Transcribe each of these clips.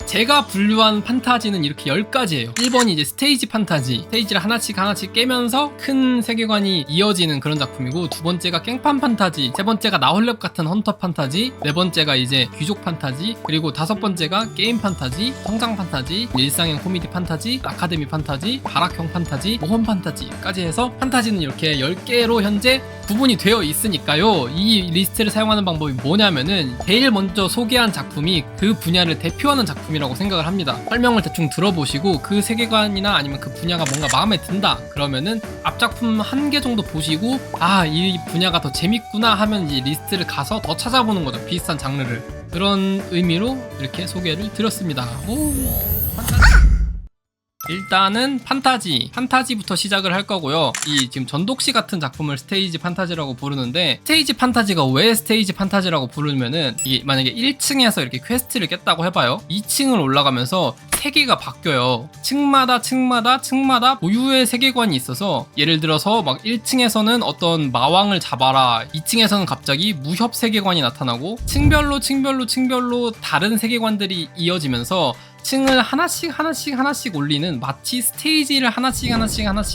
제가 분류한 판타지는 이렇게 10가지예요. 1번이 이제 스테이지 판타지, 스테이지를 하나씩 깨면서 큰 세계관이 이어지는 그런 작품이고, 두 번째가 깽판 판타지, 세 번째가 나홀랩 같은 헌터 판타지, 네 번째가 이제 귀족 판타지, 그리고 다섯 번째가 게임 판타지, 성장 판타지, 일상형 코미디 판타지, 아카데미 판타지, 발악형 판타지, 모험 판타지까지 해서 판타지는 이렇게 10개로 현재 구분이 되어 있으니까요. 이 리스트를 사용하는 방법이 뭐냐면은 제일 먼저 소개한 작품이 그 분야를 대표하는 작품이라고 생각을 합니다. 설명을 대충 들어보시고 그 세계관이나 아니면 그 분야가 뭔가 마음에 든다 그러면은 앞작품 한 개 정도 보시고 아, 이 분야가 더 재밌구나 하면 이 리스트를 가서 더 찾아보는 거죠. 비슷한 장르를. 그런 의미로 이렇게 소개를 드렸습니다. 오, 일단은 판타지부터 시작을 할 거고요. 이 지금 전독시 같은 작품을 스테이지 판타지라고 부르는데, 스테이지 판타지가 왜 스테이지 판타지라고 부르면은, 이게 만약에 1층에서 이렇게 퀘스트를 깼다고 해봐요. 2층을 올라가면서 세계가 바뀌어요. 층마다 고유의 세계관이 있어서, 예를 들어서 막 1층에서는 어떤 마왕을 잡아라, 2층에서는 갑자기 무협 세계관이 나타나고, 층별로 다른 세계관들이 이어지면서 층을 하나씩 올리는, 마치 스테이지를 하나씩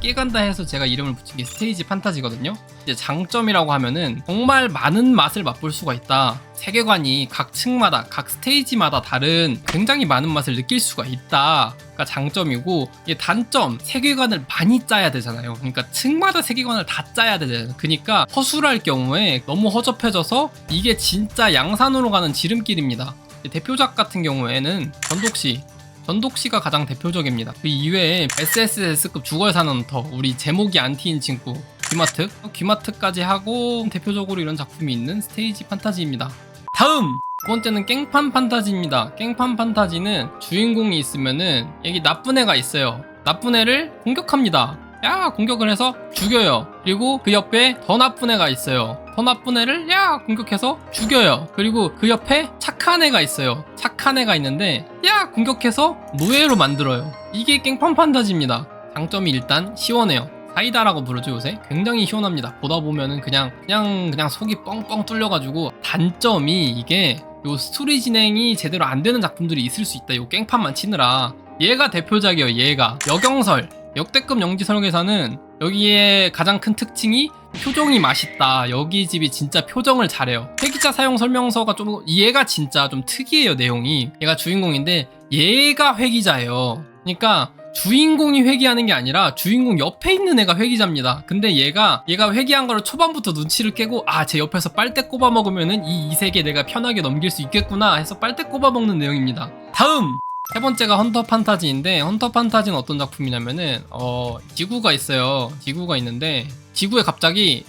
깨간다 해서 제가 이름을 붙인 게 스테이지 판타지거든요. 이제 장점이라고 하면은 정말 많은 맛을 맛볼 수가 있다. 세계관이 각 층마다, 각 스테이지마다 다른 굉장히 많은 맛을 느낄 수가 있다. 가 장점이고, 이게 단점, 세계관을 많이 짜야 되잖아요. 그러니까 층마다 세계관을 다 짜야 되잖아요. 그러니까 허술할 경우에 너무 허접해져서 이게 진짜 양산으로 가는 지름길입니다. 대표작 같은 경우에는 전독시가 가장 대표적입니다. 그 이외에 SSS급 죽어야 사는 헌터, 우리 제목이 안티인 친구, 귀마트까지 하고 대표적으로 이런 작품이 있는 스테이지 판타지입니다. 다음! 두 번째는 깽판 판타지입니다. 깽판 판타지는 주인공이 있으면은 여기 나쁜 애가 있어요. 나쁜 애를 공격합니다. 공격을 해서 죽여요. 그리고 그 옆에 더 나쁜 애가 있어요. 더 나쁜 애를 공격해서 죽여요. 그리고 그 옆에 착한 애가 있어요. 착한 애가 있는데 공격해서 노예로 만들어요. 이게 깽판 판타지입니다. 장점이 일단 시원해요. 사이다라고 부르죠 요새. 굉장히 시원합니다. 보다 보면은 그냥 속이 뻥뻥 뚫려가지고. 단점이 이게 요 스토리 진행이 제대로 안 되는 작품들이 있을 수 있다. 요 깽판만 치느라. 얘가 대표작이에요. 얘가 역영설, 역대급 영지설계사는 여기에 가장 큰 특징이 표정이 맛있다. 여기 집이 진짜 표정을 잘해요. 회기자 사용 설명서가 얘가 진짜 좀 특이해요. 내용이. 얘가 주인공인데 얘가 회기자예요. 그러니까 주인공이 회귀하는 게 아니라 주인공 옆에 있는 애가 회귀자입니다. 근데 얘가 회귀한 거를 초반부터 눈치를 깨고, 제 옆에서 빨대 꼽아 먹으면은 이 세계 내가 편하게 넘길 수 있겠구나 해서 빨대 꼽아 먹는 내용입니다. 다음! 세 번째가 헌터 판타지인데, 헌터 판타지는 어떤 작품이냐면은 지구가 있어요. 지구가 있는데 지구에 갑자기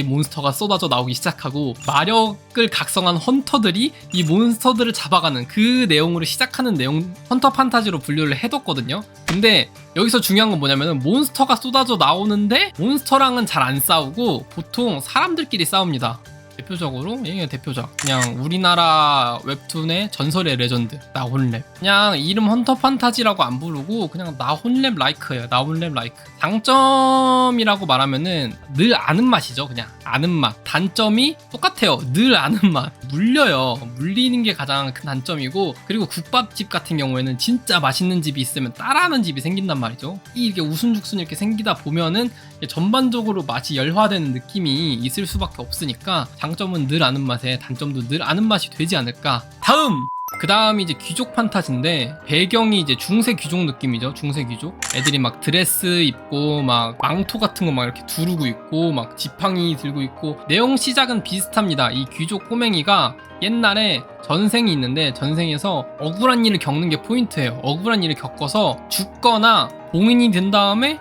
몬스터가 쏟아져 나오기 시작하고, 마력을 각성한 헌터들이 이 몬스터들을 잡아가는 그 내용으로 시작하는 내용, 헌터 판타지로 분류를 해뒀거든요. 근데 여기서 중요한 건 뭐냐면은, 몬스터가 쏟아져 나오는데 몬스터랑은 잘 안 싸우고 보통 사람들끼리 싸웁니다. 대표적으로 얘가 대표작, 그냥 우리나라 웹툰의 전설의 레전드 나홀랩. 그냥 이름 헌터 판타지라고 안 부르고 그냥 나홀랩 라이크예요. 나홀랩 라이크. 장점이라고 말하면은 늘 아는 맛이죠. 그냥 아는 맛. 단점이 똑같아요. 늘 아는 맛. 물려요. 물리는 게 가장 큰 단점이고, 그리고 국밥집 같은 경우에는 진짜 맛있는 집이 있으면 따라하는 집이 생긴단 말이죠. 이렇게 우순죽순 이렇게 생기다 보면은 전반적으로 맛이 열화되는 느낌이 있을 수밖에 없으니까, 장점은 늘 아는 맛에 단점도 늘 아는 맛이 되지 않을까. 다음! 그 다음이 이제 귀족 판타지인데, 배경이 이제 중세 귀족 느낌이죠. 중세 귀족. 애들이 막 드레스 입고 막 망토 같은 거 막 이렇게 두르고 있고 막 지팡이 들고 있고. 내용 시작은 비슷합니다. 이 귀족 꼬맹이가 옛날에 전생이 있는데, 전생에서 억울한 일을 겪는 게 포인트예요. 억울한 일을 겪어서 죽거나 봉인이 된 다음에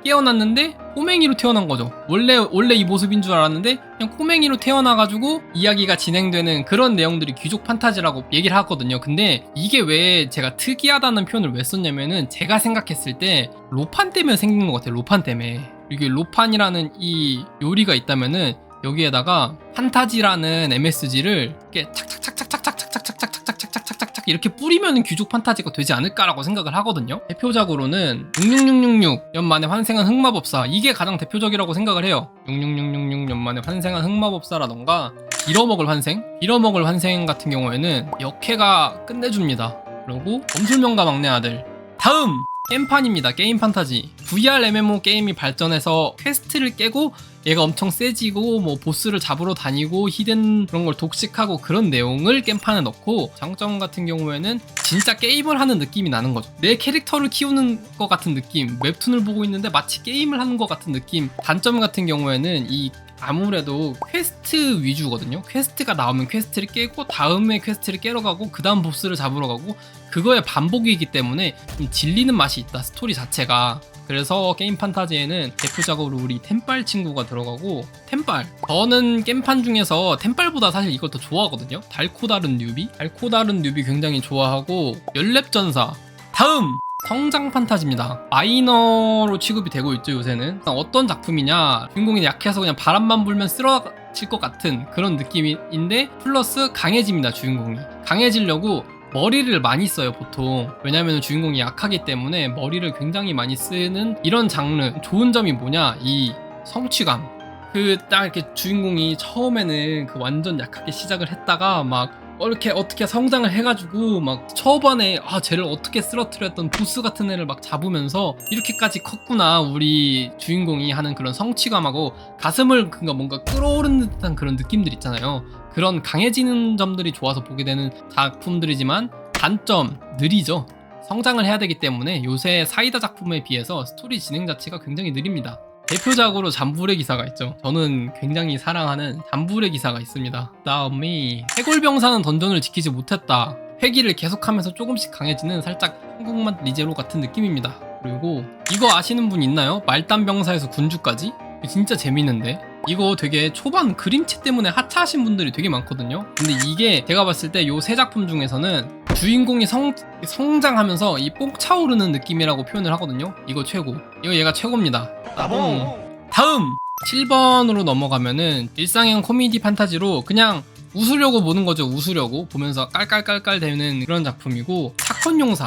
깨어났는데 꼬맹이로 태어난 거죠. 원래 이 모습인 줄 알았는데 그냥 꼬맹이로 태어나가지고 이야기가 진행되는 그런 내용들이 귀족 판타지라고 얘기를 하거든요. 근데 이게 왜 제가 특이하다는 표현을 왜 썼냐면은, 제가 생각했을 때 로판 때문에 생긴 것 같아요. 로판 때문에. 이게 로판이라는 이 요리가 있다면은 여기에다가 판타지라는 MSG를 이렇게 착착착착착착착착착착착착착착착착 이렇게 뿌리면 귀족 판타지가 되지 않을까라고 생각을 하거든요. 대표작으로는 66666년 만에 환생한 흑마법사, 이게 가장 대표적이라고 생각을 해요. 66666년 만에 환생한 흑마법사라던가 빌어먹을 환생 같은 경우에는 역해가 끝내줍니다. 그리고 검술명가 막내 아들. 다음! 게임판입니다. 게임 판타지. VR MMO 게임이 발전해서 퀘스트를 깨고 얘가 엄청 세지고 뭐 보스를 잡으러 다니고 히든 그런 걸 독식하고 그런 내용을 게임판에 넣고, 장점 같은 경우에는 진짜 게임을 하는 느낌이 나는 거죠. 내 캐릭터를 키우는 것 같은 느낌, 웹툰을 보고 있는데 마치 게임을 하는 것 같은 느낌. 단점 같은 경우에는 이 아무래도 퀘스트 위주거든요. 퀘스트가 나오면 퀘스트를 깨고 다음에 퀘스트를 깨러 가고 그 다음 보스를 잡으러 가고, 그거의 반복이기 때문에 좀 질리는 맛이 있다, 스토리 자체가. 그래서 게임 판타지에는 대표적으로 우리 템빨 친구가 들어가고, 템빨, 저는 게임판 중에서 템빨보다 사실 이걸 더 좋아하거든요. 달코다른 뉴비 굉장히 좋아하고, 연랩전사. 다음! 성장 판타지입니다. 마이너로 취급이 되고 있죠, 요새는. 어떤 작품이냐, 주인공이 약해서 그냥 바람만 불면 쓰러질 것 같은 그런 느낌인데, 플러스 강해집니다. 주인공이 강해지려고 머리를 많이 써요, 보통. 왜냐면 주인공이 약하기 때문에 머리를 굉장히 많이 쓰는 이런 장르. 좋은 점이 뭐냐, 이 성취감. 그 딱 이렇게 주인공이 처음에는 그 완전 약하게 시작을 했다가 막 이렇게 어떻게 성장을 해가지고 막 초반에 쟤를 어떻게 쓰러뜨렸던 보스 같은 애를 막 잡으면서 이렇게까지 컸구나 우리 주인공이 하는 그런 성취감하고, 가슴을 뭔가 끌어오르는 듯한 그런 느낌들 있잖아요. 그런 강해지는 점들이 좋아서 보게 되는 작품들이지만, 단점 느리죠. 성장을 해야 되기 때문에 요새 사이다 작품에 비해서 스토리 진행 자체가 굉장히 느립니다. 대표적으로 잠불의 기사가 있죠. 저는 굉장히 사랑하는 잠불의 기사가 있습니다. 다음이 해골병사는 던전을 지키지 못했다. 회기를 계속하면서 조금씩 강해지는 살짝 한국맛 리제로 같은 느낌입니다. 그리고 이거 아시는 분 있나요? 말단병사에서 군주까지? 진짜 재밌는데? 이거 되게 초반 그림체 때문에 하차하신 분들이 되게 많거든요. 근데 이게 제가 봤을 때 요 세 작품 중에서는 주인공이 성장하면서 이 뽕 차오르는 느낌이라고 표현을 하거든요. 이거 최고. 이거 얘가 최고입니다. 다음 7번으로 넘어가면은 일상형 코미디 판타지로 그냥 웃으려고 보는 거죠. 웃으려고 보면서 깔깔깔깔 대는 그런 작품이고,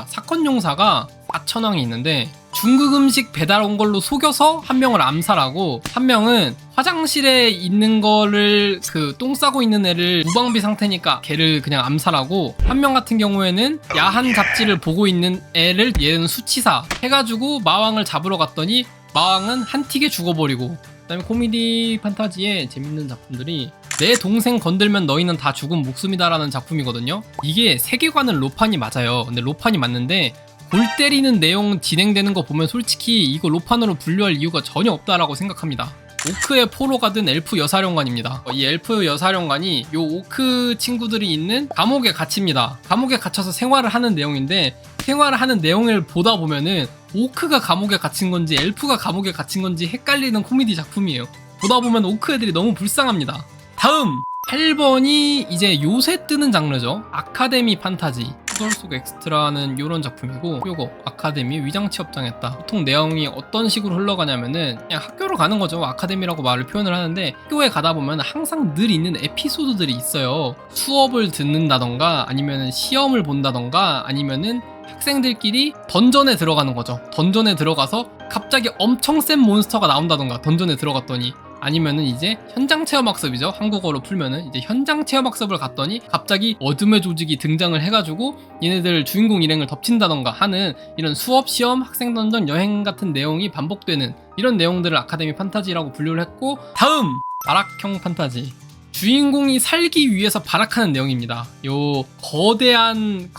사건용사가 4천왕이 있는데, 중국 음식 배달 온 걸로 속여서 한 명을 암살하고, 한 명은 화장실에 있는 거를 똥 싸고 있는 애를 무방비 상태니까 걔를 그냥 암살하고, 한 명 같은 경우에는 야한 잡지를 보고 있는 애를 얘는 수치사 해가지고 마왕을 잡으러 갔더니 마왕은 한 틱에 죽어버리고. 그다음에 코미디 판타지에 재밌는 작품들이 내 동생 건들면 너희는 다 죽은 목숨이다라는 작품이거든요. 이게 세계관은 로판이 맞아요. 근데 로판이 맞는데 골 때리는 내용 진행되는 거 보면 솔직히 이거 로판으로 분류할 이유가 전혀 없다라고 생각합니다. 오크의 포로가 든 엘프 여사령관입니다. 이 엘프 여사령관이 요 오크 친구들이 있는 감옥에 갇힙니다. 감옥에 갇혀서 생활을 하는 내용인데, 생활을 하는 내용을 보다 보면은 오크가 감옥에 갇힌 건지 엘프가 감옥에 갇힌 건지 헷갈리는 코미디 작품이에요. 보다 보면 오크 애들이 너무 불쌍합니다. 다음 8번이 이제 요새 뜨는 장르죠. 아카데미 판타지. 소설 속 엑스트라는 요런 작품이고, 요거 아카데미 위장 취업당했다. 보통 내용이 어떤 식으로 흘러가냐면은 그냥 학교로 가는 거죠. 아카데미라고 말을 표현을 하는데, 학교에 가다 보면 항상 늘 있는 에피소드들이 있어요. 수업을 듣는다던가 아니면은 시험을 본다던가 아니면은 학생들끼리 던전에 들어가는 거죠. 던전에 들어가서 갑자기 엄청 센 몬스터가 나온다던가, 던전에 들어갔더니. 아니면은 이제 현장 체험 학습이죠. 한국어로 풀면은 이제 현장 체험 학습을 갔더니 갑자기 어둠의 조직이 등장을 해가지고 얘네들 주인공 일행을 덮친다던가 하는 이런 수업, 시험, 학생 던전, 여행 같은 내용이 반복되는 이런 내용들을 아카데미 판타지라고 분류를 했고, 다음 발악형 판타지. 주인공이 살기 위해서 발악하는 내용입니다. 요 거대한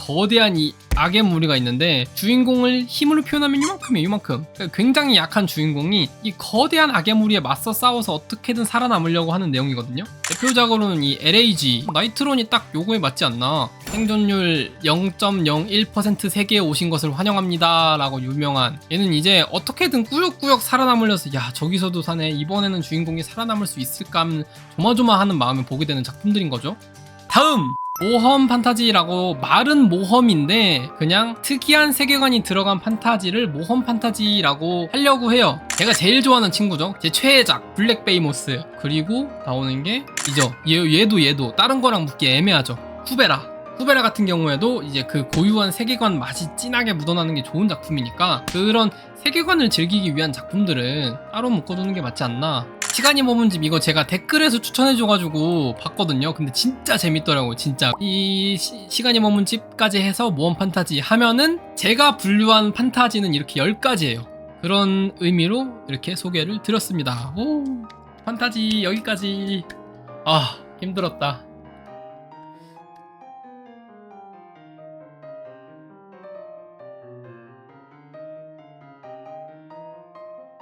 이 악의 무리가 있는데, 주인공을 힘으로 표현하면 요만큼이에요. 요만큼. 그러니까 굉장히 약한 주인공이 이 거대한 악의 무리에 맞서 싸워서 어떻게든 살아남으려고 하는 내용이거든요. 대표적으로는 이 LAG 나이트론이 딱 요거에 맞지 않나. 생존율 0.01% 세계에 오신 것을 환영합니다 라고 유명한, 얘는 이제 어떻게든 꾸역꾸역 살아남으려서 야 저기서도 사네, 이번에는 주인공이 살아남을 수 있을까 하면 조마조마하는 마음에 보게 되는 작품들인 거죠. 다음 모험 판타지라고, 말은 모험인데 그냥 특이한 세계관이 들어간 판타지를 모험 판타지라고 하려고 해요. 제가 제일 좋아하는 친구죠. 제 최애작 블랙베이모스. 그리고 나오는 게 이죠. 얘도 다른 거랑 묻기 애매하죠. 후베라 같은 경우에도 이제 그 고유한 세계관 맛이 진하게 묻어나는 게 좋은 작품이니까 그런 세계관을 즐기기 위한 작품들은 따로 묶어두는 게 맞지 않나. 시간이 머문 집 이거 제가 댓글에서 추천해줘가지고 봤거든요. 근데 진짜 재밌더라고요. 진짜 이 시간이 머문 집까지 해서 모험 판타지 하면은 제가 분류한 판타지는 이렇게 10가지예요. 그런 의미로 이렇게 소개를 드렸습니다. 오, 판타지 여기까지. 아, 힘들었다.